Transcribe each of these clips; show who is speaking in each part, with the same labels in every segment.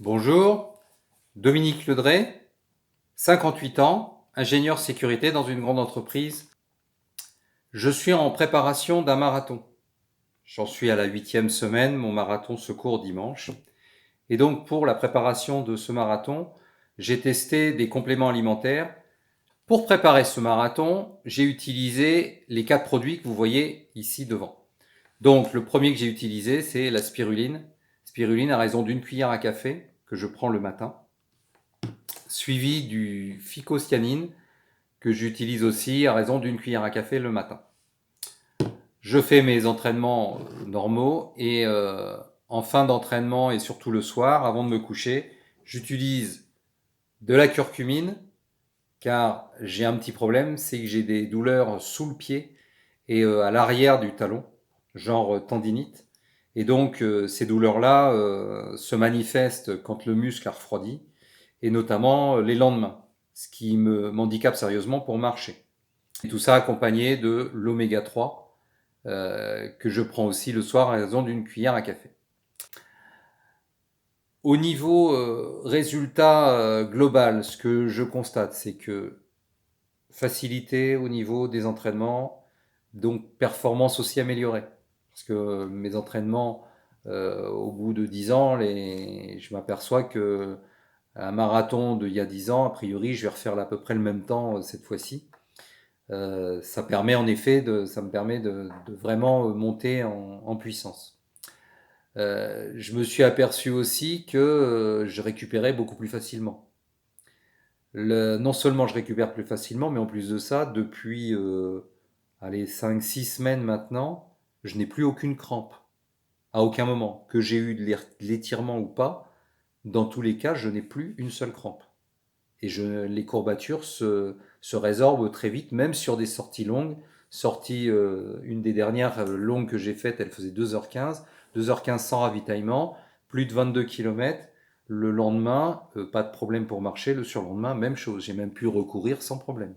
Speaker 1: Bonjour, Dominique Ledray, 58 ans, ingénieur sécurité dans une grande entreprise. Je suis en préparation d'un marathon. J'en suis à la 8e semaine, mon marathon se court dimanche. Et donc pour la préparation de ce marathon, j'ai testé des compléments alimentaires. Pour préparer ce marathon, j'ai utilisé les 4 produits que vous voyez ici devant. Donc le premier que j'ai utilisé, c'est la spiruline. Spiruline à raison d'une cuillère à café que je prends le matin, suivi du phycocyanine que j'utilise aussi à raison d'une cuillère à café le matin. Je fais mes entraînements normaux et en fin d'entraînement et surtout le soir, avant de me coucher, j'utilise de la curcumine car j'ai un petit problème, c'est que j'ai des douleurs sous le pied et à l'arrière du talon, genre tendinite. Et donc ces douleurs-là se manifestent quand le muscle a refroidi et notamment les lendemains, ce qui m'handicape sérieusement pour marcher. Et tout ça accompagné de l'oméga 3 que je prends aussi le soir à raison d'une cuillère à café. Au niveau résultat global, ce que je constate, c'est que facilité au niveau des entraînements, donc performance aussi améliorée. Parce que mes entraînements, au bout de 10 ans, je m'aperçois que un marathon d'il y a 10 ans, a priori, je vais refaire à peu près le même temps cette fois-ci. Ça permet en effet ça me permet de vraiment monter en puissance. Je me suis aperçu aussi que je récupérais beaucoup plus facilement. Non seulement je récupère plus facilement, mais en plus de ça, depuis 5-6 semaines maintenant, je n'ai plus aucune crampe. À aucun moment. Que j'ai eu de l'étirement ou pas, dans tous les cas, je n'ai plus une seule crampe. Et les courbatures se résorbent très vite, même sur des sorties longues. Une des dernières longues que j'ai faites, elle faisait 2h15. 2h15 sans ravitaillement, plus de 22 km. Le lendemain, pas de problème pour marcher. Le surlendemain, même chose. J'ai même pu recourir sans problème.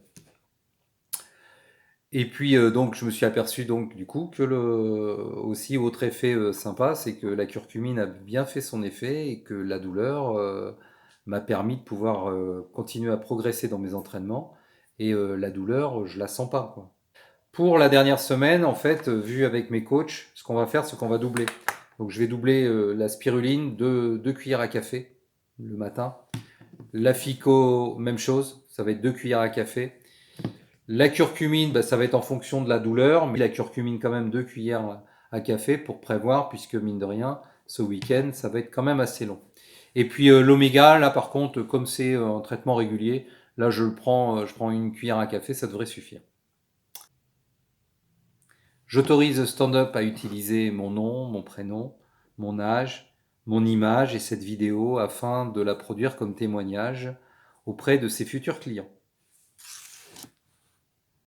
Speaker 1: Et puis donc je me suis aperçu donc du coup que aussi autre effet sympa, c'est que la curcumine a bien fait son effet et que la douleur m'a permis de pouvoir continuer à progresser dans mes entraînements et la douleur je la sens pas quoi. Pour la dernière semaine en fait vu avec mes coachs, ce qu'on va faire c'est qu'on va doubler. Donc je vais doubler la spiruline de 2 cuillères à café le matin. La fico même chose, ça va être 2 cuillères à café. La curcumine, bah, ça va être en fonction de la douleur, mais la curcumine quand même 2 cuillères à café pour prévoir, puisque mine de rien, ce week-end, ça va être quand même assez long. Et puis l'oméga, là par contre, comme c'est un traitement régulier, là je prends une cuillère à café, ça devrait suffire. J'autorise Stand Up à utiliser mon nom, mon prénom, mon âge, mon image et cette vidéo afin de la produire comme témoignage auprès de ses futurs clients.